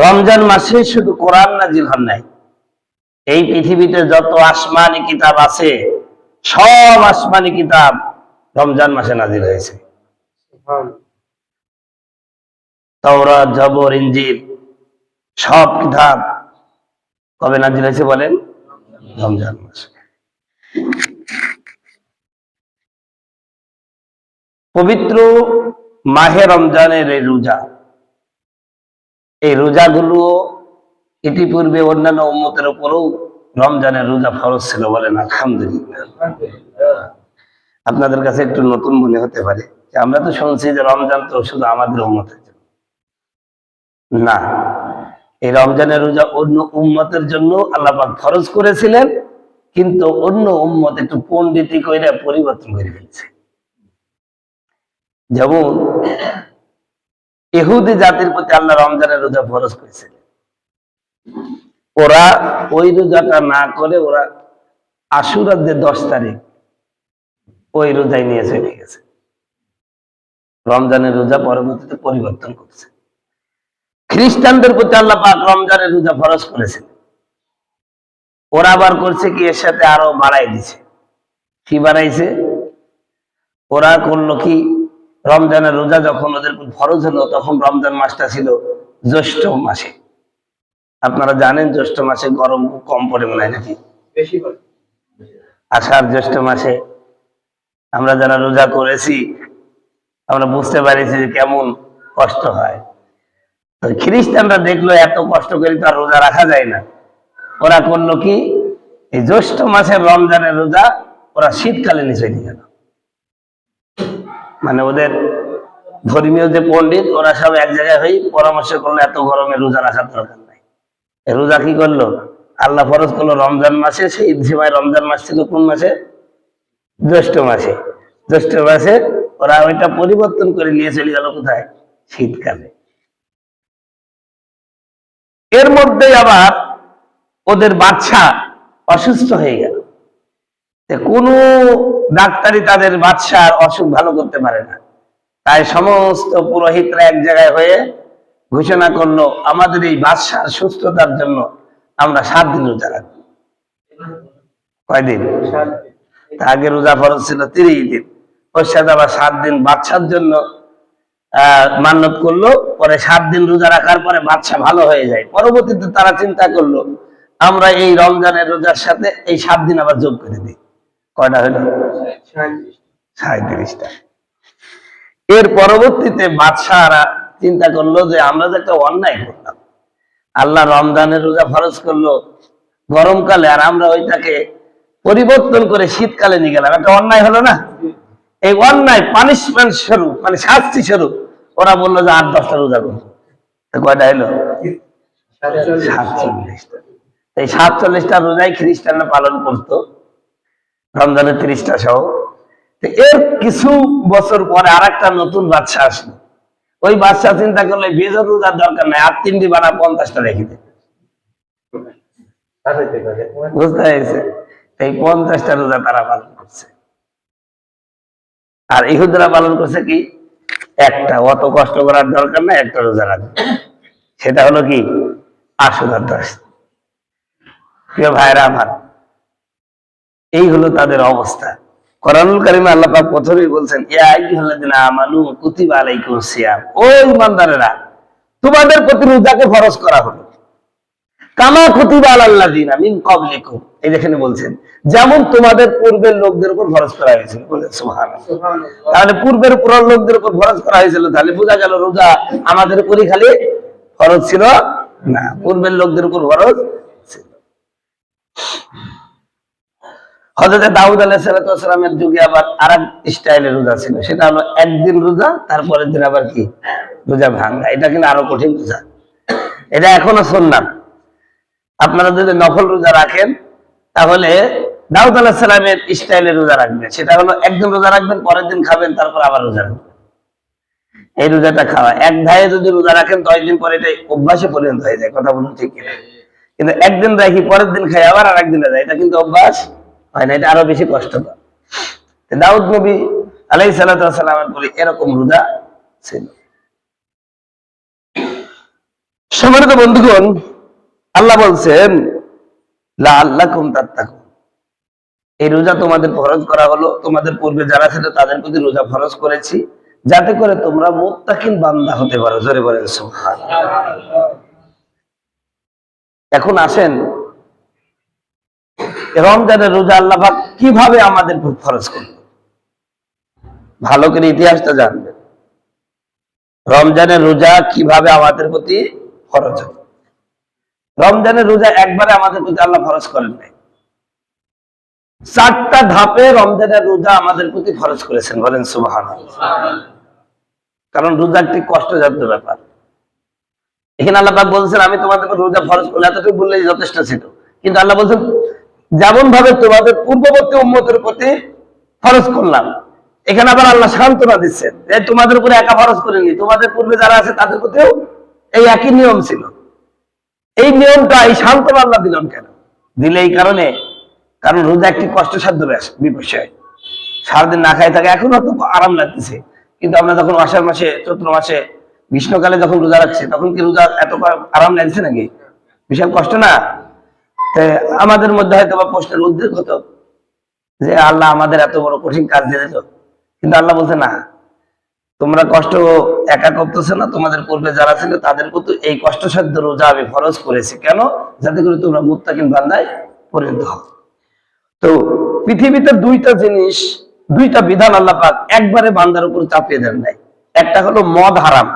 রমজান মাসে শুধু কোরআন নাজিল হন নাই, এই পৃথিবীতে যত আসমানি কিতাব আছে সব আসমানি কিতাব রমজান মাসে নাজিল হয়েছে। তাওরাত, জবর, ইনজিল সব কিতাব কবে নাজিল হয়েছে বলেন? রমজান মাসে। পবিত্র মাহে রমজানের এই রোজা, এই রোজাগুলো ইতিপূর্বে অন্যান্য উম্মতের উপরেও রমজানের রোজা ফরজ ছিল, বলেন আলহামদুলিল্লাহ। আপনাদের কাছে একটু নতুন মনে হতে পারে যে আমরা তো শুনছি যে রমজান তো শুধু আমাদের উম্মতের জন্য। না, এই রমজানের রোজা অন্য উম্মতের জন্য আল্লাহ পাক ফরজ করেছিলেন, কিন্তু অন্য উম্মত একটু পণ্ডিতি কইরা পরিবর্তন করে ফেলছে। যেমন ইহুদি জাতির প্রতি আল্লাহ রমজানের রোজা ফরজ করেছিলেন, ওরা ওই রোজাটা না করে ওরা আশুরার যে 10 তারিখ ওই রোজায় নিয়ে চলে গেছে। রমজানের রোজা পরবর্তীতে পরিবর্তন করছে। খ্রিস্টানদের প্রতি আল্লাহ পাক রমজানের রোজা ফরজ করেছেন, ওরা আবার করছে কি এর সাথে আরো বাড়াই দিছে। কি বাড়াইছে? ওরা করলো কি, রমজানের রোজা যখন ওদের ফরজ হলো তখন রমজান মাসটা ছিল জ্যৈষ্ঠ মাসে। আপনারা জানেন জ্যৈষ্ঠ মাসে গরম কম পড়ে মনে হয় নাকি? বেশি পড়ে। আষাঢ় জ্যৈষ্ঠ মাসে আমরা যারা রোজা করেছি আমরা বুঝতে পারিছি যে কেমন কষ্ট হয়। তো খ্রিস্টানরা দেখলো এত কষ্ট করে তো আর রোজা রাখা যায় না, ওরা করলো কি, এই জ্যৈষ্ঠ মাসের রমজানের রোজা ওরা শীতকালে নিচে নিয়ে গেল। মানে ওদের ধর্মীয় যে পণ্ডিত ওরা সব এক জায়গায় হয়ে পরামর্শ করলো এত গরমে রোজা রাখার দরকার নাই। রোজা কি করলো, আল্লাহ ফরজ করলো রমজান মাসে। সেই সময় রমজান মাস ছিল কোন মাসে? জ্যৈষ্ঠ মাসে। জ্যৈষ্ঠ মাসে ওরা ওইটা পরিবর্তন করে নিয়ে চলে গেল কোথায়? শীতকালে। এর মধ্যে আবার ওদের বাচ্চা অসুস্থ হয়ে গেল। কোনো ডাক্তারই তাদের বাচ্চার অসুখ ভালো করতে পারে না। তাই সমস্ত পুরোহিতরা এক জায়গায় হয়ে ঘোষণা করলো আমাদের এই বাচ্চার সুস্থতার জন্য আমরা 7 দিন রোজা রাখবো। কয়দিন? আগে রোজা ফরজ ছিল 30 দিন, ওর সাথে আবার 7 দিন বাচ্চার জন্য মান্যত করলো। পরে 7 দিন রোজা রাখার পরে বাচ্চা ভালো হয়ে যায়। পরবর্তীতে তারা চিন্তা করলো আমরা এই রমজানের রোজার সাথে এই 7 দিন আবার যোগ করে দিই। কয়টা হলো? 37টা। এর পরবর্তীতে বাদশাহরা চিন্তা করলো যে আমরা যে একটা অন্যায় করলাম, আল্লাহ রমজানের রোজা ফরজ করলো গরমকালে আর আমরা ওইটাকে পরিবর্তন করে শীতকালে নিয়ে গেলাম, একটা অন্যায় হলো না? এই অন্যায় পানিশমেন্ট স্বরূপ, মানে শাস্তি স্বরূপ ওরা বললো যে 8-10টা রোজা করবো। কয়টা হলো? 47টা। এই 47টা রোজাই খ্রিস্টানরা পালন করতো, রমজানের 30টা সহ। এর কিছু বছর পরে আর একটা নতুন বাদশা আসলো। ওই বাদশা চিন্তা করলে বেজর রোজার দরকার নাই, আর 3টি বানা 50টা রেখে দেয়। বুঝতে পেরেছে? এই 50টা রোজা তারা পালন করছে। আর ইহুদিরা পালন করছে কি, একটা, অত কষ্ট করার দরকার নাই, একটা রোজা রাখবে। সেটা হলো কি, আশুরার 10। প্রিয় ভাইরা আমার, এই হলো তাদের অবস্থা। কোরআনুল কারীমে আল্লাহ পাক প্রথমেই বলছেন ইয়া আইয়ুহাল্লাযিনা আমানু কুতিবা আলাইকুমুস সিয়াম, ও ঈমানদারেরা তোমাদের প্রতি রোজাকে ফরজ করা হলো, কামা কুতিবা আলাল্লাযিনা মিন ক্বাবলিকুম, এই দেখেন বলছেন যেমন তোমাদের পূর্বের লোকদের উপর ফরজ করা হয়েছিল। বলেন সুবহানাল্লাহ। তাহলে পূর্বের পুরো লোকদের উপর ফরজ করা হয়েছিল, তাহলে বোঝা গেল রোজা আমাদের উপরই খালি ফরজ ছিল না, পূর্বের লোকদের উপর ফরজ ছিল। হযরত দাউদ আলাইহিস সালামের যুগে আবার আরেক স্টাইলের রোজা ছিল, সেটা হলো একদিন রোজা, তারপরের দিন আবার কি রোজা ভাঙা। এটা কিন্তু আরো কঠিন রোজা, এটা এখনো সুন্নাত। আপনারা যদি নফল রোজা রাখেন তাহলে দাউদ আলাইহিস সালামের স্টাইলের রোজা রাখবেন, সেটা হলো একদিন রোজা রাখবেন, পরের দিন খাবেন, তারপর আবার রোজা রাখবেন। এই রোজাটা খাওয়া এক ধায়ে যদি রোজা রাখেন 10 দিন পরে এটা অভ্যাসে পরিণত হয়ে যায়। কথা বলুন ঠিক কিনা? কিন্তু একদিন রাখি পরের দিন খাই আবার আরেকদিন যায়, এটা কিন্তু অভ্যাস হয় না, এটা আরো বেশি কষ্টকর। দাউদ নবী আলাইহিস সালামের পরে এরকম রোজা ছিল। সম্মানিত বন্ধুগণ, আল্লাহ বলছেন লাআল্লাকুম তাত্তাকুন, এই রোজা তোমাদের ফরজ করা হলো, তোমাদের পূর্বে যারা ছিল তাদের প্রতি রোজা ফরজ করেছি যাতে করে তোমরা মুত্তাকিন বান্দা হতে পারো। জোরে বলেন সুবহানাল্লাহ। এখন আসেন রমজানের রোজা আল্লাহ পাক কিভাবে আমাদের উপর ফরজ করল, ভালো করে ইতিহাসটা জানবেন। রমজানের রোজা কিভাবে আমাদের প্রতি ফরজ হয়। রমজানের রোজা একবারে আমাদের প্রতি আল্লাহ ফরজ করেন নাই, 4টা ধাপে রমজানের রোজা আমাদের প্রতি ফরজ করেছেন। বলেন সুবহানাল্লাহ। কারণ রোজা একটি কষ্টসাধ্য ব্যাপার। এখানে আল্লাহ পাক বলছেন আমি তোমাদের রোজা ফরজ করলে, এতটুকু বললেই যথেষ্ট ছিল। কিন্তু আল্লাহ বলছেন যেমন ভাবে তোমাদের পূর্ববর্তী উম্মতের প্রতি ফরজ করলাম, এখানে আবার আল্লাহ সান্ত্বনা দিচ্ছেন যে তোমাদের উপরে একা ফরজ করিনি, তোমাদের পূর্বে যারা আছে তাদের প্রতিও এই একই নিয়ম ছিল। এই নিয়মটা, এই সান্ত্বনা আল্লাহ দিলেন কেন? দিলে এই কারণে, কারণ রোজা একটি কষ্টসাধ্য বিষয়। সারাদিন না খাই থাকে, এখন হয়তো আরাম লাগতেছে, কিন্তু আমরা যখন আষাঢ় মাসে, চৈত্র মাসে, গ্রীষ্মকালে যখন রোজা রাখছি তখন কি রোজা এত আরাম লাগছে নাকি? বিশাল কষ্ট না? আমাদের মধ্যে হয়তো বা প্রশ্নের উদ্বেগ হতো যে আল্লাহ আমাদের এত বড় কঠিন কাজ দিয়ে দিল, কিন্তু আল্লাহ বলছে না, তোমরা কষ্ট একা করতেছে না, তোমাদের পূর্বে যারা ছিল তাদের প্রতি এই কষ্টসাধ্য রোজা আমি ফরজ করেছি। কেন? যাতে করে তোমরা মুত্তাকিন বান্দায় পরিণত হও। তো পৃথিবীতে দুইটা জিনিস, দুইটা বিধান আল্লাহ পাক একবারে বান্দার উপর চাপিয়ে দেন নাই। একটা হলো মদ হারাম,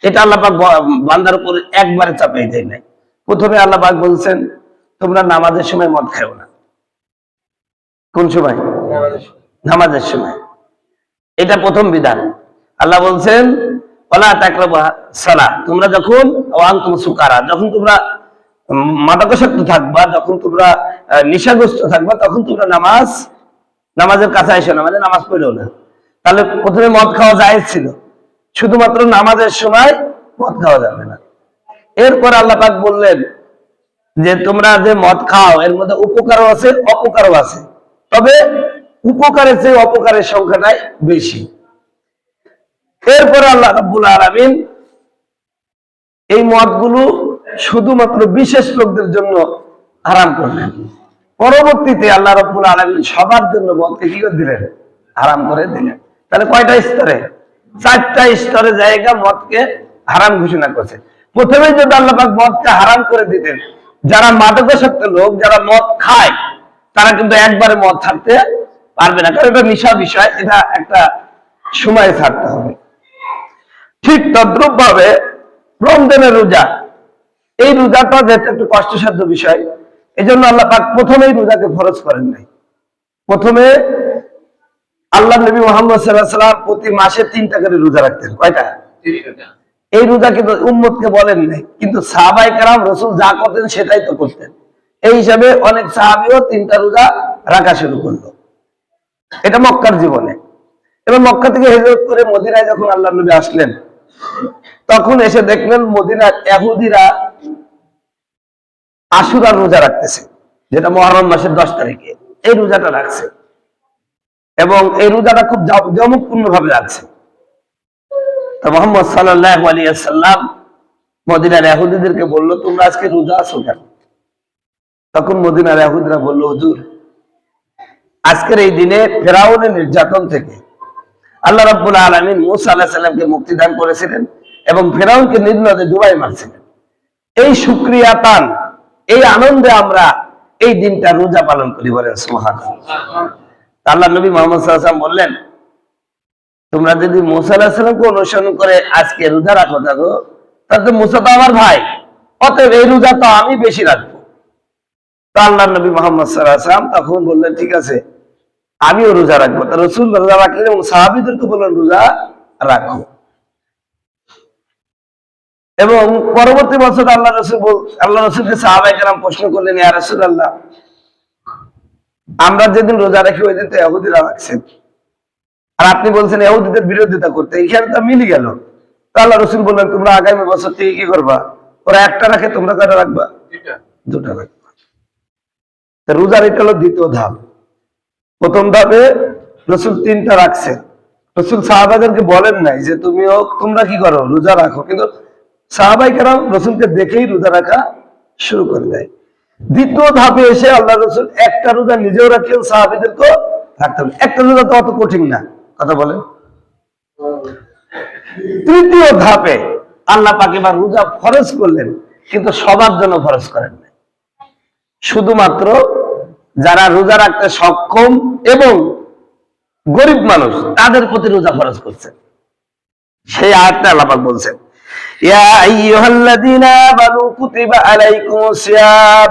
এটা আল্লাহ পাক বান্দার উপর একবারে চাপিয়ে দেয় নাই। প্রথমে আল্লাহ পাক বলছেন তোমরা নামাজের সময় মদ খাও না। কোন সময়? নামাজের সময়। এটা প্রথম বিধান। আল্লাহ বলছেন ওয়ালা তাকরাবু সালাহ, তোমরা যখন ওয়ান্তুম সুকারা, যখন তোমরা মাদকাসক্ত থাকবা, যখন তোমরা নেশাগ্রস্ত থাকবা, তখন তোমরা নামাজের কাছে এসো না, মানে নামাজ পড়ো না। তাহলে প্রথমে মদ খাওয়া জায়েজ ছিল, শুধুমাত্র নামাজের সময় মদ খাওয়া যাবে না। এরপর আল্লাহ পাক বললেন যে তোমরা যে মদ খাও এর মধ্যে উপকারও আছে অপকারও আছে, তবে উপকারের চেয়ে অপকারের সংখ্যাটাই বেশি। এরপরে আল্লাহ রাব্বুল আলামিন এই মদগুলো শুধুমাত্র বিশেষ লোকদের জন্য হারাম করলেন। পরবর্তীতে আল্লাহ রাব্বুল আলামিন সবার জন্য মদকে কি করে দিলেন? হারাম করে দিলেন। তাহলে কয়টা স্তরে? 4টা স্তরে জায়গা মদকে হারাম ঘোষণা করছে। প্রথমে যদি আল্লাহ পাক মদকে হারাম করে দিতেন, যারা মাদকাসক্ত লোক, যারা মদ খায়, তারা কিন্তু একবারে মদ ছাড়তে পারবে না, কারণ এটা নেশা বিষয়, এটা একটা সময় ছাড়তে হবে। ঠিক তদ্রুপ ভাবে রমজানের রোজা, এই রোজাটা যেটা একটু কষ্টসাধ্য বিষয়, এই জন্য আল্লাহ পাক প্রথমেই রোজাকে ফরজ করেন নাই। প্রথমে আল্লাহ নবী মুহাম্মদ সাল্লাল্লাহু আলাইহি ওয়াসাল্লাম প্রতি মাসে 3টা করে রোজা রাখতেন। কয়টা? 3টা। এই রোজা কিন্তু উম্মতকে বলেন নাই, কিন্তু সাহাবায়ে কেরাম রাসূল যা করতেন সেটাই তো করতেন। এই হিসাবে অনেক সাহাবীও 3টা রোজা রাখা শুরু করলো। এটা মক্কার জীবনে। এবার মক্কা থেকে হিজরত করে মদিনায় যখন আল্লাহ নবী আসলেন, তখন এসে দেখলেন মদিনার ইহুদিরা আশুরার রোজা রাখতেছে, যেটা মুহররম মাসের 10 তারিখে। এই রোজাটা রাখছে এবং এই রোজাটা খুব জমকপূর্ণ ভাবে রাখছে। তো মুহাম্মদ সাল্লাল্লাহু আলাইহি ওয়াসাল্লাম মদিনার ইহুদিদেরকে বলল, তোমরা আজকে রোজা আছো কেন? তখন মদিনার ইহুদিরা বলল, হুজুর, আজকের এই দিনে ফেরাউনের নির্যাতন থেকে আল্লাহ রাব্বুল আলামিন মূসা আলাইহিস সালামকে মুক্তি দান করেছিলেন এবং ফেরাউনকে নীলনদে ডুবাই মারছিলেন। এই শুকরিয়া তান, এই আনন্দে আমরা এই দিনটা রোজা পালন করি। বলেন সুবহানাল্লাহ। আল্লাহ নবী মুহাম্মদ সাল্লাল্লাহু আলাইহি ওয়াসাল্লাম বললেন, তোমরা যদি মূসা আলাইহিস সালামকে অনুসরণ করে আজকে রোজা রাখো থাকো, তাহলে মূসা তো আমার ভাই, অতএব এই রোজা তো আমি বেশি রাখবো। তো আল্লাহ নবী মুহাম্মদ সাল্লাল্লাহু আলাইহি ওয়াসাল্লাম তখন বললেন, ঠিক আছে, আমিও রোজা রাখবো। তা রাসূল রোজা রাখলেন এবং সাহাবীদেরকে বললেন রোজা রাখো। এবং পরবর্তী বছর আল্লাহ রাসূলকে সাহাবায়ে কেরাম প্রশ্ন করলেন, ইয়া রাসূলুল্লাহ, আমরা যেদিন রোজা রাখি ওই দিন তো ইহুদিরা রাখছেন, আর আপনি বলছেন ইহুদিদের বিরোধিতা করতে, এইখানে তো মিলে গেল। তো আল্লাহ রাসূল বললেন, তোমরা আগামী বছর থেকে কি করবা? ওরা একটা রাখে, তোমরা কয়টা রাখবা? দুটা রাখবা। রোজার এটা হলো দ্বিতীয় ধাপ। প্রথম ধাপে রাসূল 3টা রাখছেন। রাসূল সাহাবাদেরকে বলেন নাই যে তোমরা কি করো? রোজা রাখো। কিন্তু সাহাবায়ে কেরাম রাসূলকে দেখেই রোজা রাখা শুরু করে দেয়। দ্বিতীয় ধাপে এসে আল্লাহ রাসূল একটা রোজা নিজেও রাখলেন, সাহাবীদেরকেও রাখতে হবে। একটা রোজা তো অত কঠিন না, কথা বলেন। তৃতীয় ধাপে আল্লাহ পাক এবার রোজা ফরজ করলেন, কিন্তু সবার জন্য ফরজ করেন না, শুধুমাত্র যারা রোজা রাখতে সক্ষম এবং গরিব মানুষ তাদের প্রতি রোজা ফরজ করছেন। সেই আয়াতটা আল্লাহ পাক বলছেন, ইয়া আইয়ুহাল্লাযীনা আমানু কুতিবা আলাইকুমুস সিয়াম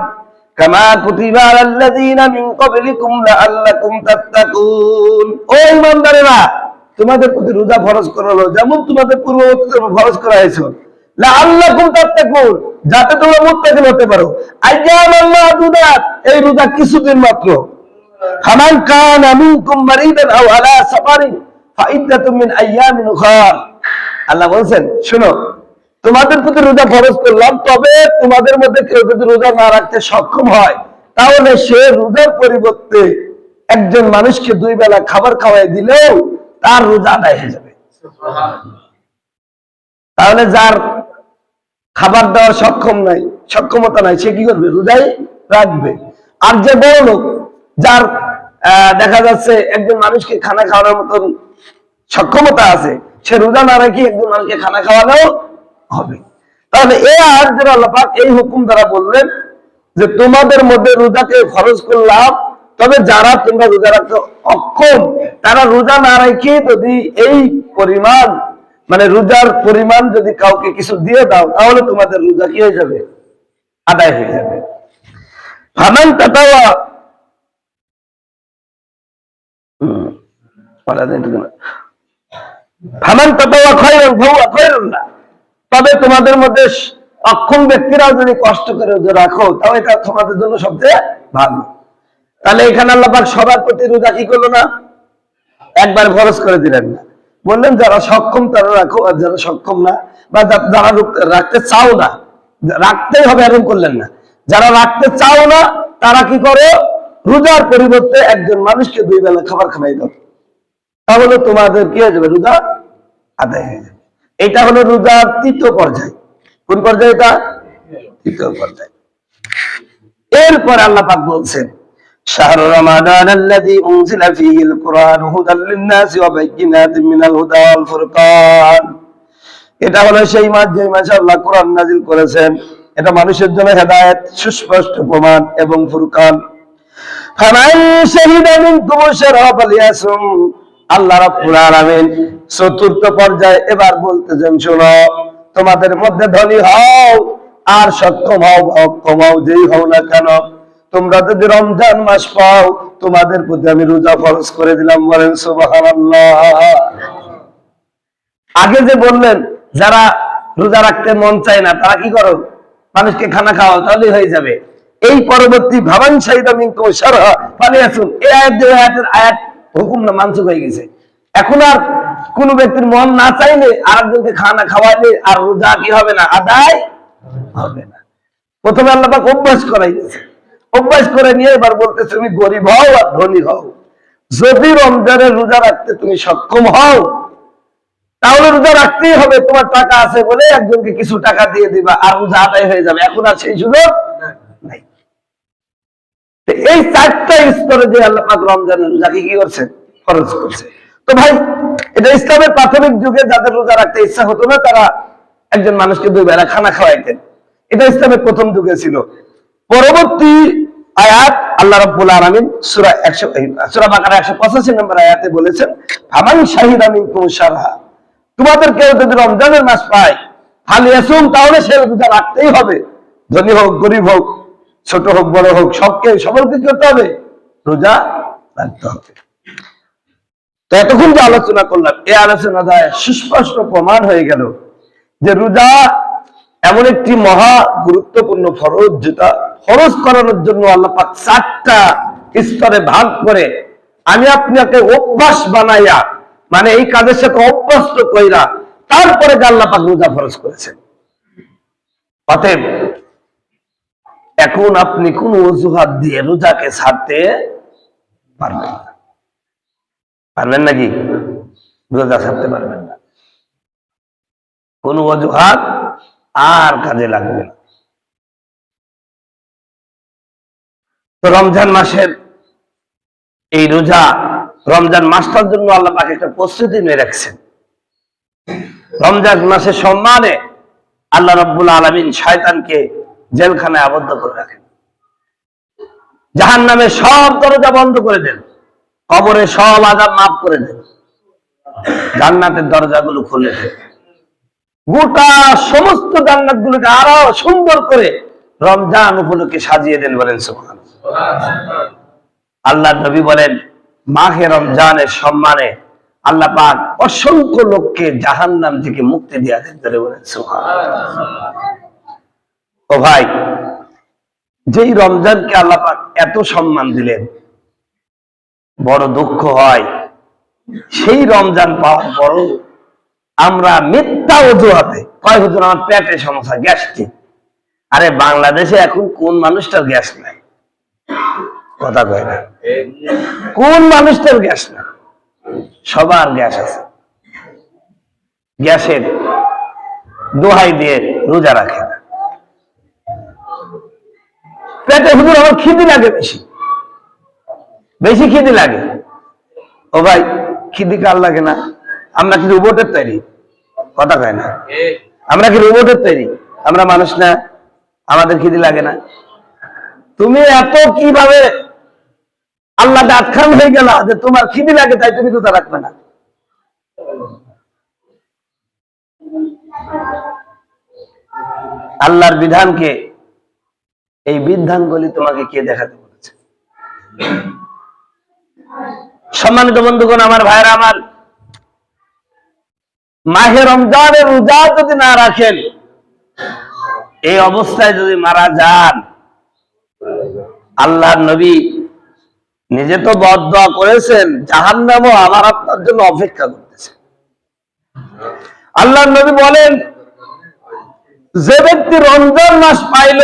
কামা কুতিবা আলাল্লাযীনা মিন ক্বাবলিকুম লাআল্লাকুম তাত্তাকুন। ও ঈমানদারেরা, তোমাদের প্রতি রোজা ফরজ করা হলো যেমন তোমাদের পূর্ববর্তীদের ফরজ করা হয়েছিল, লাআল্লাকুম তাত্তাকুন, যাতে তোমরা মুত্তাকিন হতে পারো। আইয়ামান মা'দুদাত, এই রোজা কিছুদিন মাত্র। ফামান কানা মিনকুম মারিদান আও আলা সাফারিন ফাইদ্দাতুম মিন আইয়ামিন উখরা। আল্লাহ বলেন, শুনো, তোমাদের প্রতি রোজা ফরজ করলাম, তবে তোমাদের মধ্যে কেউ যদি রোজা না রাখতে সক্ষম হয় তাহলে সে রোজার পরিবর্তে একজন মানুষকে 2 বেলা খাবার খাওয়াই দিলেও তার রোজা আদায় হয়ে যাবে। তাহলে যার খাবার দেওয়ার সক্ষমতা নাই, সে কি করবে? রোজাই রাখবে। আর যে বড় লোক, যার দেখা যাচ্ছে একজন মানুষকে খানা খাওয়ানোর মতন সক্ষমতা আছে, সে রোজা না রেখে একজন মানুষকে খানা খাওয়ানো হবে। তাহলে এই আয়াত দ্বারা আল্লাহ পাক এই হুকুম দ্বারা বললেন যে তোমাদের মধ্যে রোজাকে ফরজ করলাম, তবে যারা তোমরা রোজা রাখতে অক্ষম তারা রোজা না রেখে যদি এই পরিমাণ, মানে রোজার পরিমাণ যদি কাউকে কিছু দিয়ে দাও তাহলে তোমাদের রোজা কি হয়ে যাবে? আদায় হয়ে যাবে। ফামান তাতাওয়া ফামান তাতাওয়া খায়রান ফাহুয়া খায়রুন লাহ, তবে তোমাদের মধ্যে অক্ষম ব্যক্তিরাও যদি কষ্ট করে রোজা রাখো তাহলে এটা তোমাদের জন্য সবচেয়ে ভালো। তাহলে এখানে আল্লাহ পাক সবার প্রতি রোজা কি করলো না? একবার ফরজ করে দিলেন না, বললেন যারা সক্ষম তারা রাখো, আর যারা সক্ষম না বা যারা রাখতে চাও না, রাখতেই হবে এরকম করলেন না, যারা রাখতে চাও না তারা কি করো? রোজার পরিবর্তে একজন মানুষকে 2 বেলা খাবার খাওয়াই দাও, তাহলে তোমাদের কি হয়ে যাবে? রোজা আদায় হয়ে যাবে। এটা হলো রোজার তৃতীয় পর্যায়। কোন পর্যায়ে এটা? তৃতীয় পর্যায়। এরপর আল্লাহ পাক বলছেন, শাহরু রমাদান আল্লাযী উনজিলা ফীহিল কুরআন হুদাল লিন-নাসি ওয়া বাইয়িনাতিন মিনাল হুদা ওয়াল ফুরকান। এটা হলো সেই মাস যে মাসে আল্লাহ কোরআন নাযিল করেছেন, এটা মানুষের জন্য হেদায়েত, সুস্পষ্ট প্রমাণ এবং ফুরকান। ফামান শাহিদা মিনকুম আশ-শাহরা ফালিয়াসুম। আল্লাহ রাব্বুল আলামিন চতুর্থ পর্যায়ে এবার বলতেছেন, শোনো, তোমাদের মধ্যে ধনী হও আর সক্ষম হও, অক্ষম হও, যেই হও না কেন, তোমরা যদি রমজান মাস পাও তোমাদের প্রতি আমি রোজা ফরজ করে দিলাম। বলেন সুবহানাল্লাহ। আগে যে বললেন যারা রোজা রাখতে মন চায় না তারা কি করো? মানুষকে খানা খাওয়াও, তাহলেই হয়ে যাবে। এই পরবর্তী ভাবান শাহিদা মিনকুম আশ-শাহরা ফালিয়াসুম, এই আয়াত হুকুম না মানসুখ হয়ে গেছে। এখন আর কোন ব্যক্তির মন না চাইলে আরেকজনকে খানা খাওয়ালে আর রোজা কি হবে না? আদায় হবে না। প্রথমে আল্লাহ পাক অভ্যাস করাই দিয়েছে, অভ্যাস করে নিয়ে এবার বলতেছে তুমি গরিব হও আর ধনী হও, যদি রমজানের রোজা রাখতে তুমি সক্ষম হও তাহলে রোজা রাখতেই হবে। তোমার টাকা আছে বলে একজনকে কিছু টাকা দিয়ে দিবা আর রোজা আদায় হয়ে যাবে। এখন আর সেই সুযোগ নাই। এই 4টা স্তরে যে আল্লাহ পাক রমজানের রোজাকে কি করছে? ফরজ করছে। তো ভাই, এটা ইসলামের প্রাথমিক যুগে যাদের রোজা রাখতে ইচ্ছা হতো না তারা একজন মানুষকে 2 বেলা খানা খাওয়াইতেন, এটা ইসলামের প্রথম যুগে ছিল। পরবর্তী আয়াত আল্লাহ রাব্বুল আলামিন সূরা বাকারা 185 নম্বর আয়াতে বলেছেন, ফামান শাহিদা মিনকুম আশ-শাহরা, তোমাদের কেউ যদি রমজানের মাস পায় ফালিয়াসুম, তাহলে সে রোজা রাখতেই হবে। ধনী হোক গরিব হোক, ছোট হোক বড় হোক, সকলকে কি করতে হবে? রোজা রাখতে হবে। তো এতক্ষণ যে আলোচনা করলাম, এই আলোচনা দ্বারা সুস্পষ্ট প্রমাণ হয়ে গেল যে রোজা এমন একটি মহা গুরুত্বপূর্ণ ফরজ, যেটা ফরজ করানোর জন্য আল্লাহ পাক 4টা স্তরে ভাগ করে আমি আপনাকে অভ্যাস বানাইয়া, মানে এই কাজের সাথে অভ্যস্ত কইরা তারপরে আল্লাহ পাক রোজা ফরজ করেছেন। অতএব এখন আপনি কোন অজুহাত দিয়ে রোজাকে ছাড়তে পারবেন না। পারবেন নাকি? রোজা ছাড়তে পারবেন না। কোন অজুহাত আর কাজে লাগবে না। তো রমজান মাসের এই রোজা, রমজান মাসটার জন্য আল্লাহ পাক একটা প্রস্তুতি নিয়ে রাখছেন। রমজান মাসের সম্মানে আল্লাহ রাব্বুল আলামিন শয়তানকে জেলখানায় আবদ্ধ করে রাখেন, জাহান্নামের সব দরজা বন্ধ করে দেন, কবরে সব আযাব মাফ করে দেন, জান্নাতের দরজাগুলো খুলে দেন, গোটা সমস্ত জান্নাত গুলোকে আরো সুন্দর করে রমজান উপলক্ষে সাজিয়ে দেন। বলেন সুবহানাল্লাহ। আল্লাহর নবী বলেন, মাহে রমজানের সম্মানে আল্লাহ পাক অসংখ্য লোককে জাহান্নাম থেকে মুক্তি দিয়ে দেন। ধরে বলেন সুবহানাল্লাহ। ও ভাই, যেই রমজানকে আল্লাহ পাক এত সম্মান দিলেন, বড় দুঃখ হয় সেই রমজান পাওয়ার পরও আমরা মিথ্যা অজুহাতে, কয় হুজুর আমার পেটে সমস্যা, গ্যাস্ট্রিক। আরে বাংলাদেশে এখন কোন মানুষটার গ্যাস নাই? কথা কয় না, কোন মানুষটার গ্যাস না? সবার গ্যাস আছে। গ্যাসের দোহাই দিয়ে রোজা রাখে না। পেটে হুজুর আমার খিদে লাগে, বেশি বেশি খিদে লাগে। ও ভাই, খিদে কার লাগে না? আমরা কি রোবটের তৈরি? কথা কয় না, আমরা কি রোবটের তৈরি? আমরা মানুষ না, আমাদের খিদে লাগে না? তুমি এত কিভাবে আল্লাহ দাঁত খান হয়ে গেল যে তোমার খিদে লাগে তাই তুমি রোজা রাখবে না? আল্লাহর বিধানকে, এই বিধানগুলি তোমাকে কে দেখাতে বলেছে? সম্মানিত বন্ধুগণ, আমার ভাইরা আমার, মাহে রমজানের রোজা যদি না রাখেন, এই অবস্থায় যদি মারা যান, আল্লাহর নবী নিজে তো বদদোয়া করেছেন, জাহান্নামও আমার আপনার জন্য অপেক্ষা করতেছে। আল্লাহর নবী বলেন, যে ব্যক্তি রমজান মাস পাইল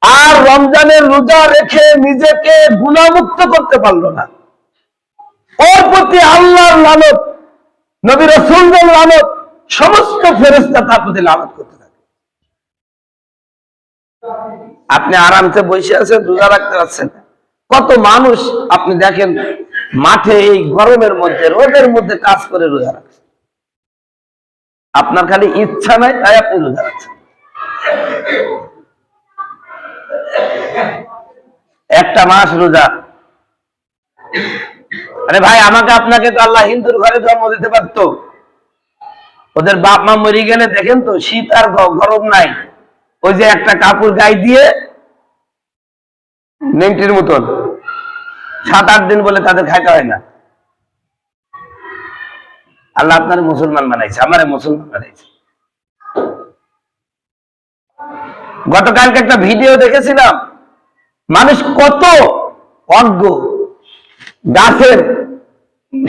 আর রমজানের রোজা রেখে নিজেকে গুনাহমুক্ত করতে পারলো না, ওর প্রতি আল্লাহর লানত, নবী রাসূলদের লানত, সমস্ত ফেরেশতা তার প্রতি লানত করতে থাকে। আপনি আরামসে বসে আছেন, রোজা রাখতে পারছেন না। কত মানুষ আপনি দেখেন মাঠে এই গরমের মধ্যে, রোদের মধ্যে কাজ করে রোজা রাখছে। আপনার খালি ইচ্ছা নাই তাই আপনি রোজা রাখছেন। একটা মাস রোজা। আরে ভাই, আমাকে আপনাকে তো আল্লাহ হিন্দুর ঘরে জন্ম দিতে পারত। ওদের বাপ মা মরে গেলে দেখেন তো শীত আর গরম নাই, ওই যে একটা কাপড় গায়ে দিয়ে নেংটির মতন 7-8 দিন বলে তাদের খাইতে হয় না। আল্লাহ আপনার মুসলমান বানাইছে, আমারে মুসলমান বানাইছে। গতকালকে একটা ভিডিও দেখেছিলাম, মানুষ কত অজ্ঞ, গাছের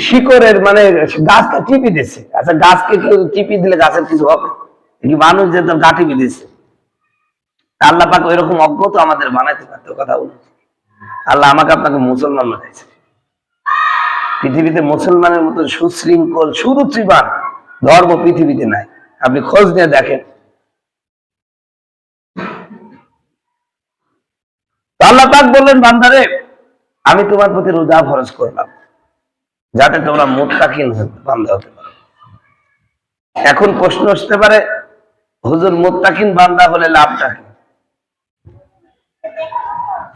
শিকড়ের মানে গাছকে টিপি দিচ্ছে। আচ্ছা, গাছকে কেউ টিপি দিলে গাছের কিছু হবে? মানুষ যে গা টিপি দিচ্ছে। আল্লাহ পাক ওই রকম অজ্ঞ তো আমাদের বানাইতে পারতো। কথা বলুন, আল্লাহ আমাকে আপনাকে মুসলমান বানাইছে। পৃথিবীতে মুসলমানের মতো সুশৃঙ্খল সুরুচিবান ধর্ম পৃথিবীতে নাই। আপনি খোঁজ নিয়ে দেখেন। আল্লাহ পাক বললেন, বান্দারে আমি তোমার প্রতি রোজা ফরজ করলাম যাতে তোমরা মুত্তাকিন বান্দা হতে পারো। এখন প্রশ্ন আসতে পারে, হুজুর মুত্তাকিন বান্দা হলে লাভটা কি?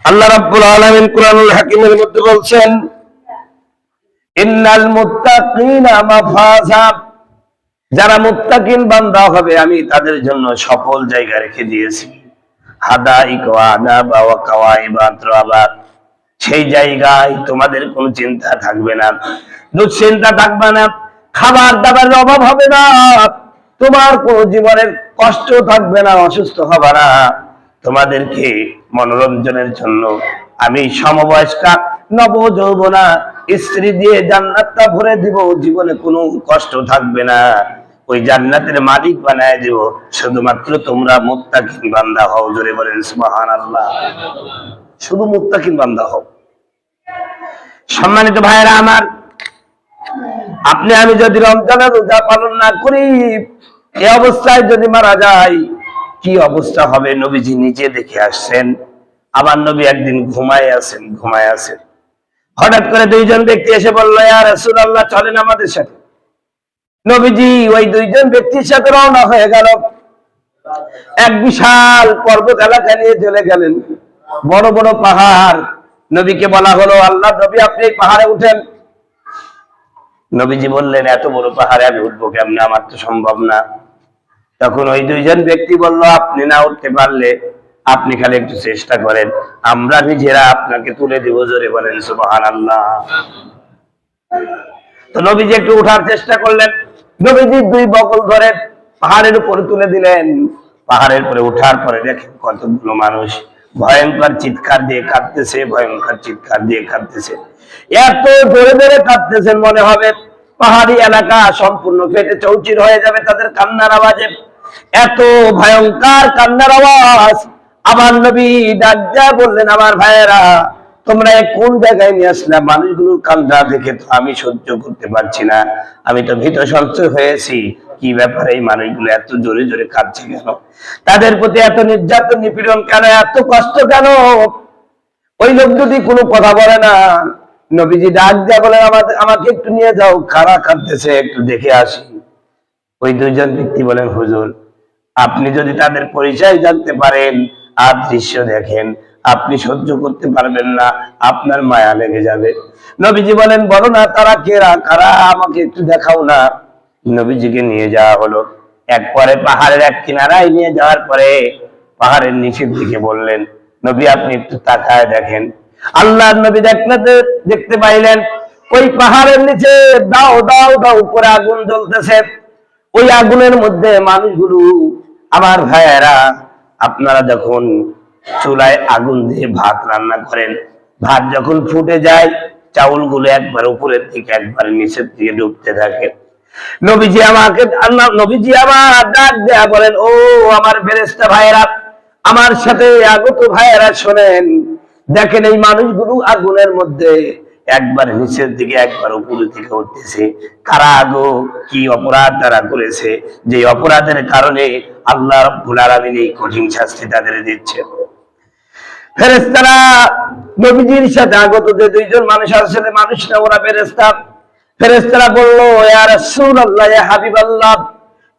আল্লাহ রাব্বুল আলামিন কুরআনুল হাকিমের মধ্যে বলছেন, ইন্নাল মুত্তাকিনা মাফাজা, যারা মুত্তাকিন বান্দা হবে আমি তাদের জন্য সফল জায়গা রেখে দিয়েছি। হাদাইক ওয়া আনাবা ওয়া কাওয়াইবা আতরাবা, সেই জায়গায় তোমাদের কোনো চিন্তা থাকবে না, দুশ্চিন্তা থাকবে না, খাবার দাবারের অভাব হবে না, তোমার কোনো জীবনের কষ্ট থাকবে না, অসুস্থ হবে না। তোমাদেরকে মনোরঞ্জনের জন্য আমি সমবয়স্কা নবযৌবনা স্ত্রী দিয়ে জান্নাতটা ভরে দিব, জীবনে কোনো কষ্ট থাকবে না, ওই জান্নাতের মালিক বানায় দিব, শুধুমাত্র তোমরা মুত্তাকিন বান্দা হও। জোরে বলেন সুবহানাল্লাহ। শুধু মুত্তাকিন বান্দা হও। সম্মানিত ভাইয়েরা আমার, আপনি আমি যদি রমজানের রোজা পালন না করি, এই অবস্থায় যদি মারা যাই, কি অবস্থা হবে নবীজি নিজে দেখে আসছেন। আমার নবী একদিন ঘুমায় আছেন। হঠাৎ করে দুইজন ব্যক্তি এসে বলল, ইয়া রাসূলুল্লাহ, চলেন আমাদের সাথে। নবীজি ওই দুইজন ব্যক্তির সাথে রওনা হয়ে গেল। এক বিশাল পর্বত এলাকা নিয়ে চলে গেলেন, বড় বড় পাহাড়। নবীকে বলা হলো, আল্লাহ নবী, আপনি এই পাহাড়ে উঠেন। নবীজি বললেন, এত বড় পাহাড়ে আমি উঠবো কেমনে, আমার তো সম্ভব না। তখন ওই দুইজন ব্যক্তি বলল, আপনি না উঠতে পারলে আপনি খালি একটু চেষ্টা করেন, আমরা নিজেরা আপনাকে তুলে দিব। জোরে বলেন সুবহানাল্লাহ। তো নবীজি একটু উঠার চেষ্টা করলেন। নবীজি দুই বগল ধরে পাহাড়ের উপরে তুলে দিলেন। পাহাড়ের উপরে উঠার পরে দেখেন কতগুলো মানুষ ভয়ঙ্কর চিৎকার দিয়ে কাঁদতেছে। এত জোরে জোরে কাঁদতেছেন, মনে হবে পাহাড়ি এলাকা সম্পূর্ণ ফেটে চৌচির হয়ে যাবে তাদের কান্নার আওয়াজে। এত ভয়ঙ্কর কান্নার আওয়াজ। আমার নবী ডাক দিয়া বললেন, আমার ভাইয়েরা, তোমরা কোন জায়গায় নিয়ে আসলে? মানুষগুলোর কান্না দেখে তো আমি সহ্য করতে পারছি না, আমি তো ভীত সঞ্চয় হয়েছি। কি ব্যাপারে এই মানুষগুলো এত জোরে জোরে কাঁদছে কেন? তাদের প্রতি এত নির্যাতন নিপীড়ন কেন, এত কষ্ট কেন? ওই লোক যদি কোনো কথা বলে না। নবীজি ডাক দিয়া বলেন, আমাকে একটু নিয়ে যাও, কারা কাঁদতেছে একটু দেখে আসি। ওই দুইজন ব্যক্তি বলেন, হুজুর, আপনি যদি তাদের পরিচয় জানতে পারেন আর দৃশ্য দেখেন, আপনি সহ্য করতে পারবেন না, আপনার মায়া লেগে যাবে। নবীজি বলেন, বলো না তারা কেরা, কারা, আমাকে একটু দেখাও না। নবীজিকে নিয়ে যাওয়া হলো। একবারে পাহাড়ের এক কিনারায় নিয়ে যাওয়ার পরে পাহাড়ের নিচের দিকে বললেন, নবী, আপনি একটু তাকায় দেখেন। আল্লাহর নবী দেখতে পাইলেন ওই পাহাড়ের নিচে দাও দাও দাও করে আগুন জ্বলতেছে। ওই আগুনের মধ্যে মানুষগুলো, আমার ভাইয়েরা, আপনারা যখন চুলায় আগুন দিয়ে ভাত রান্না করেন, ভাত যখন ফুটে যায়, চাউলগুলো একবার উপরের দিকে একবার নিচের দিকে ডুবতে থাকে। নবীজি আমার ডাক দেয়া বলেন, ও আমার ফেরেশতা ভাইয়েরা, আমার সাথে আগত ভাইয়েরা, শোনেন, দেখেন এই মানুষগুলো আগুনের মধ্যে একবার নিচের দিকে একবার উপরের দিকে উঠতেছে। কারা গো, কি অপরাধ তারা করেছে, যে অপরাধের কারণে আল্লাহ রাব্বুল আলামিন এই কঠিন শাস্তি তাদের দিচ্ছে। ফেরেশতারা নবীজির সাথে আগত যে দুইজন মানুষ আসলে মানুষ না, ওরা ফেরেশতা। ফেরেশতারা বলল, ইয়া রাসূলুল্লাহ, ইয়া হাবিবাল্লাহ,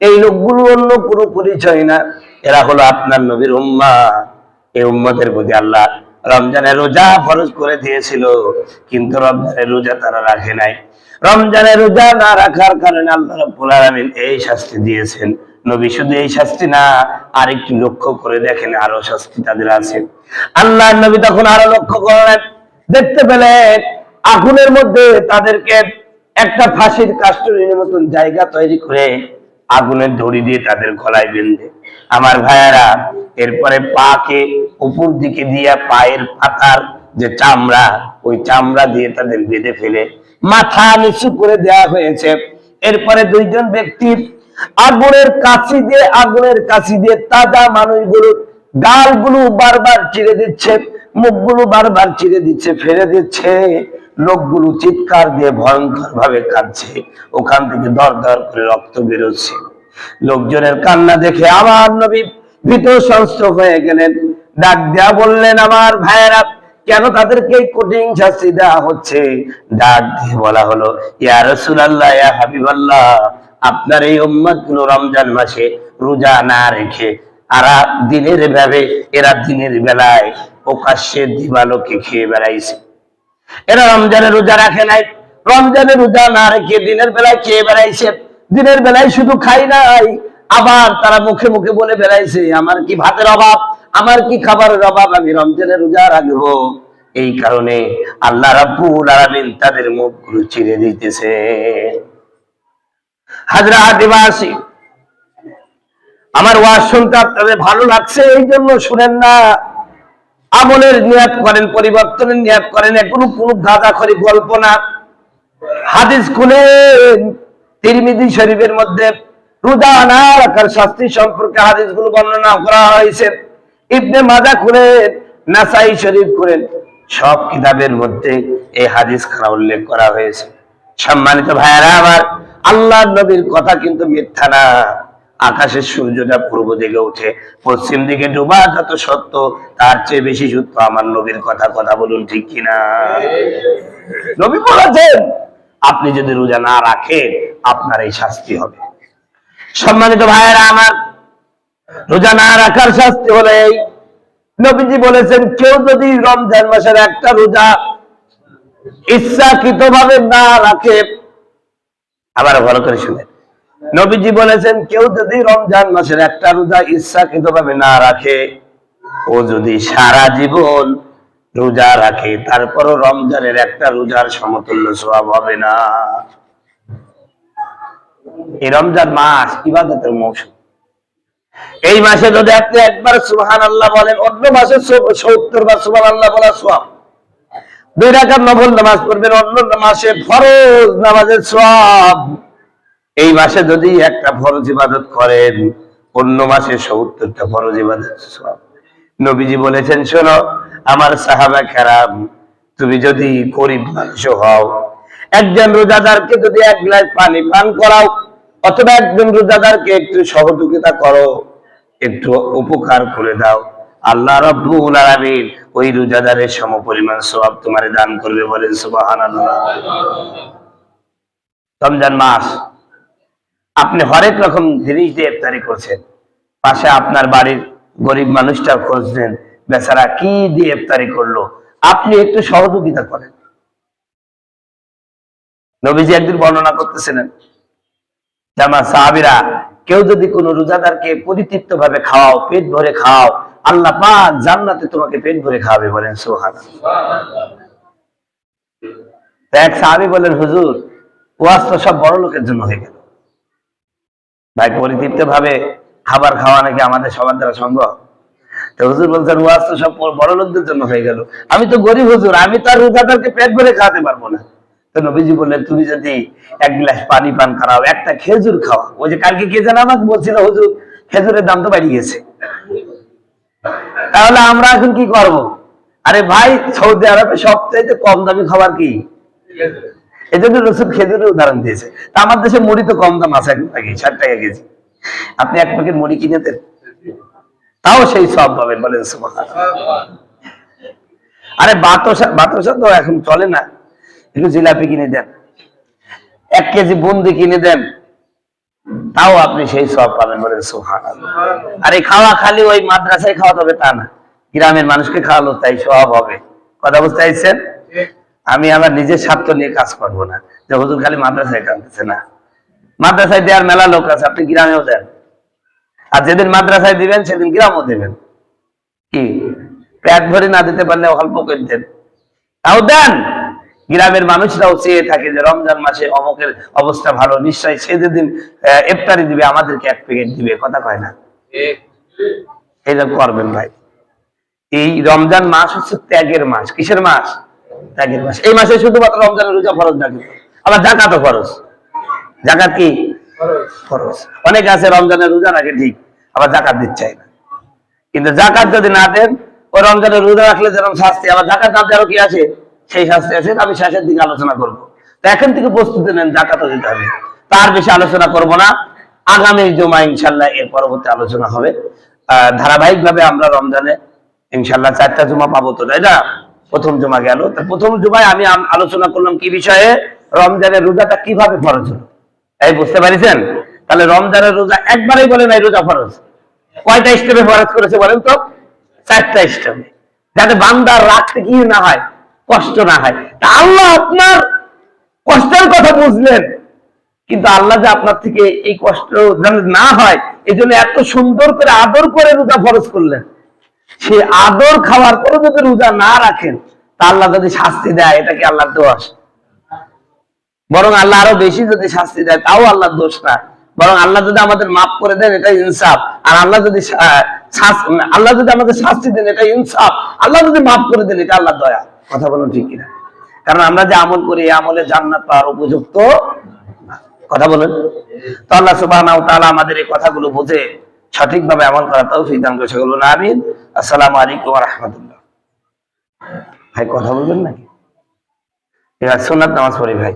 এই লোকগুলো অন্য কোনো পরিচয় না, এরা হলো আপনার নবীর উম্মাহ। এই উম্মতের প্রতি আল্লাহ রমজানের রোজা ফরজ করে দিয়েছিল, কিন্তু রমজানের রোজা তারা রাখে নাই। রমজানের রোজা না রাখার কারণে আল্লাহ রাব্বুল আলামিন এই শাস্তি দিয়েছেন। নবী শুধু এই শাস্তি না, আরেকটু লক্ষ্য করে দেখেন, আরো শাস্তি তাদের আছে। আল্লাহর নবী তখন আরো লক্ষ্য করলেন, দেখতে পেলেন আগুনের মধ্যে তাদেরকে একটা ফাঁসির কাস্টডির মতন জায়গা তৈরি করে আগুনের দড়ি দিয়ে তাদের গলায় বেঁধে। আমার ভাইয়ারা, এরপরে পাকে উপর দিকে দিয়ে পায়ের পাতার যে চামড়া, ওই চামড়া দিয়ে তাদের বেঁধে ফেলে মাথা নিচু করে দেওয়া হয়েছে। এরপরে দুইজন ব্যক্তি আগুনের কাছি দিয়ে তাজা মানুষগুলো গালগুলো বারবার চিরে দিচ্ছে, মুখগুলো বারবার চিরে দিচ্ছে, ফেলে দিচ্ছে। লোকগুলো চিৎকার দিয়ে ভয়ঙ্কর ভাবে কাঁদছে, ওখান থেকে দর দর করে রক্ত বেরোচ্ছে। লোকজনের কান্না দেখে আমার নবী ভীত সন্ত্রস্ত হয়ে গেলেন। ডাক দেয়া বললেন, আমার ভাইয়েরা, কেন তাদেরকে কঠিন শাস্তি দেওয়া হচ্ছে? ডাক দিয়ে বলা হলো, ইয়া রাসূলুল্লাহ, ইয়া হাবিবাল্লাহ, আপনার এই উম্মতগুলো রমজান মাসে রোজা না রেখে এরা দিনের বেলায় প্রকাশ্যে দিবালোকে খেয়ে বেড়াইছে। এরা রমজানের রোজা রাখে নাই, রমজানের রোজা না রেখে দিনের বেলায় খেয়ে বেড়াইছে। দিনের বেলায় শুধু খাই নাই, আবার তারা মুখে মুখে বলে বেড়াইছে, আমার কি ভাতের অভাব, আমার কি খাবারের অভাব, আমি রমজানের রোজা রাখবো। এই কারণে আল্লাহ রাব্বুল আলামিন তাদের মুখগুলো চিরে দিতেছে। হাজরাত দিবাসী, আমার ওয়াজ শুনতে আপনাদের ভালো লাগছে, এই জন্য শুনেন না। আমলের নিয়াত করেন, পরিবর্তনের নিয়াত করেন, এগুলো কোনো গাঁজাখড়ি গল্প না। হাদিস খুলেন, তিরমিজি শরীফের মধ্যে রোজা না রাখার শাস্তি সম্পর্কে হাদিসগুলো বর্ণনা করা হয়েছে। ইবনে মাজাহ খুলেন, নাসাই শরীফ খুলেন, সব কিতাবের মধ্যে এই হাদিস খানা উল্লেখ করা হয়েছে। সম্মানিত ভাইয়েরা আমার, আল্লাহর নবীর কথা কিন্তু মিথ্যা না। আকাশের সূর্যটা পূর্ব দিকে উঠে পশ্চিম দিকে ডুবা যত সত্য, তার চেয়ে বেশি সত্য আমার নবীর কথা। কথা বলুন ঠিক কিনা? নবী বলেছেন আপনি যদি রোজা না রাখেন আপনার এই শাস্তি হবে। সম্মানিত ভাইয়েরা আমার, রোজা না রাখার শাস্তি হলে এই, নবীজি বলেছেন কেউ যদি রমজান মাসের একটা রোজা ইচ্ছাকৃত ভাবে না রাখে, আবার ভালো করে শুনেন, নবীজি বলেছেন কেউ যদি রমজান মাসের একটা রোজা ইচ্ছাকৃত ভাবে না রাখে, ও যদি সারা জীবন রোজা রাখে তারপরও রমজানের একটা রোজার সমতুল্য সওয়াব হবে না। এই রমজান মাস ইবাদতের মৌসুম। এই মাসে যদি আপনি একবার সুবহানাল্লাহ বলেন, অন্য মাসে 70 বার সুবহানাল্লাহ বলা সওয়াব। 2 রাকাত নফল নামাজ পড়বেন, অন্য মাসে ফরজ নামাজের সওয়াব। এই মাসে যদি একটা ফরজ ইবাদত করেন, অন্য মাসে 70টা ফরজ ইবাদতের সওয়াব। নবীজি বলেছেন, শোনো আমার সাহাবা কেরাম, তুমি যদি গরিব মানুষ হও, একজন রোজাদারকে যদি 1 গ্লাস পানি পান করাও, অথবা একজন রোজাদারকে একটু সহযোগিতা করো, একটু উপকার করে দাও, আল্লাহ রাব্বুল আলামিন ওই রোজাদারের সমপরিমাণ সওয়াব তোমারে দান করবে। বলেন সুবহানাল্লাহ। রমজান মাস আপনি হরেক রকম জিনিস দিয়ে ইফতারি করছেন, পাশে আপনার বাড়ির গরিব মানুষটা খুঁজছেন বেচারা কি দিয়ে ইফতারি করলো, আপনি একটু সহযোগিতা করেন। নবীজি একদিন বর্ণনা করতেছিলেন যে আমার সাহাবীরা, কেউ যদি কোনো রোজাদারকে পরিতৃপ্ত ভাবে খাওয়াও, পেট ভরে খাওয়াও, আল্লাহ পাক জান্নাতে তোমাকে পেট ভরে খাওয়াবে। বলেন সুবহানাল্লাহ। এক সাহাবী বলেন, হুজুর ওয়াজ তো সব বড় লোকের জন্য হয়ে গেল। ভাই পরিতৃপ্ত ভাবে খাবার খাওয়া নাকি আমাদের সবার দ্বারা সম্ভব? তো হুজুর বলছেন ওয়াজ তো সব বড় লোকদের জন্য হয়ে গেল, আমি তো গরিব হুজুর, আমি তো আর রোজাদারকে পেট ভরে খাওয়াতে পারবো না। তো নবীজি বললেন, তুমি যদি 1 গ্লাস পানি পান করাও, একটা খেজুর খাওয়া। ওই যে কালকে কে যেন আমাকে বলছিল, হুজুর খেজুরের দাম তো বেড়ে গেছে, তাহলে আমরা এখন কি করব? আরে ভাই, সৌদি আরবে সবচাইতে কম দামি খাবার কি? এই জন্য রসুল খেজুরের উদাহরণ দিয়েছে। তা আমার দেশে মুড়ি তো কম দাম আছে, 60 টাকা কেজি। আপনি 1 প্যাকেট মুড়ি কিনে দেন, তাও সেই সব পাবেন। বলেন সুবহানাল্লাহ। আরে বাতাসা তো এখন চলে না, একটু জিলাপি কিনে দেন, 1 কেজি বুন্দি কিনে দেন, তাও আপনি সেই সব পাবেন। বলেন সুবহানাল্লাহ। আর এই খাওয়া খালি ওই মাদ্রাসায় খাওয়াতে হবে তা না, গ্রামের মানুষকে খাওয়ালো তাই সব হবে। কথা বুঝতে পারছেন? আমি আমার নিজের স্বার্থ নিয়ে কাজ করবো না যে হুজুর খালি মাদ্রাসায় কাঁদতেছে না। মাদ্রাসায় দেওয়ার মেলা লোক আছে, আপনি গ্রামেও দেন, আর যেদিন মাদ্রাসায় দিবেন সেদিন গ্রামও দেবেন। কি পেট ভরে না দিতে পারলে অল্প করে দেন, তাও দেন। গ্রামের মানুষরাও চেয়ে থাকে যে রমজান মাসে অমুকের অবস্থা ভালো, নিশ্চয়ই সে যেদিন ইফতারি দিবে আমাদেরকে 1 প্যাকেট দিবে। কথা কয় না? এটা করবেন ভাই। এই রমজান মাস হচ্ছে ত্যাগের মাস। কিসের মাস? ত্যাগের মাস। এই মাসে শুধুমাত্র রমজানের রোজা ফরজ না, আবার যাকাতও ফরজ। যাকাত কি ফরজ? অনেক আছে রমজানের রোজা রাখে ঠিক, আবার যাকাত দিচ্ছে না। কিন্তু যাকাত যদি না দেন, ও রমজানের রোজা রাখলে যেরকম শাস্তি, আবার যাকাত না দেওয়ারও কি আছে? সেই শাস্তি আছে। আমি শেষের দিকে আলোচনা করবো। তো এখন থেকে প্রস্তুতি নেন, যাকাতও দিতে হবে। তার বেশি আলোচনা করব না, আগামী জুমা ইনশাল্লাহ এর পরবর্তী আলোচনা হবে। ধারাবাহিক ভাবে আমরা রমজানে ইনশাল্লাহ 4টা জুমা পাবো। তো তাই না? প্রথম জুমা গেল, প্রথম জুমায় আমি আলোচনা করলাম কি বিষয়ে? রমজানের রোজাটা কিভাবে ফরজ হলো। এই বুঝতে পারিছেন? তাহলে রমজানের রোজা একবারেই বলে নাই রোজা ফরজ। কয়টা স্টেপে ফরজ করেছে বলেন তো? 4টা স্টেপে, যাতে বান্দার রাখতে কি না হয়, কষ্ট না হয়। তা আল্লাহ আপনার কষ্টের কথা বুঝলেন, কিন্তু আল্লাহ যে আপনার থেকে এই কষ্ট যেন না হয় এই জন্য এত সুন্দর করে আদর করে রোজা ফরজ করলেন। সে আদর খাওয়ার পরে যদি রোজা না রাখেন, তা আল্লাহ যদি শাস্তি দেয়, এটা কি আল্লাহর দোষ? বরং আল্লাহ আরো বেশি যদি শাস্তি দেয় তাও আল্লাহর দোষ না, বরং আল্লাহ যদি আমাদের মাফ করে দেন এটা ইনসাফ। আর আল্লাহ যদি আমাদের শাস্তি দেন এটা ইনসাফ। আল্লাহ যদি মাফ করে দেন এটা আল্লাহর দয়া। কথা বলুন ঠিক কিনা? কারণ আমরা যে আমল করি এই আমলে জান্নাত পাওয়ার উপযুক্ত। কথা বলেন তো। আল্লাহ সুবহানাহু ওয়া তাআলা আমাদের এই কথাগুলো বুঝে সঠিকভাবে আমল করার তৌফিক দান করে। বলুন আমিন। আসসালামু আলাইকুম ওয়া রাহমাতুল্লাহ। ভাই কথা বলবেন নাকি? এবার সুন্নাত নামাজ পড়ি ভাই।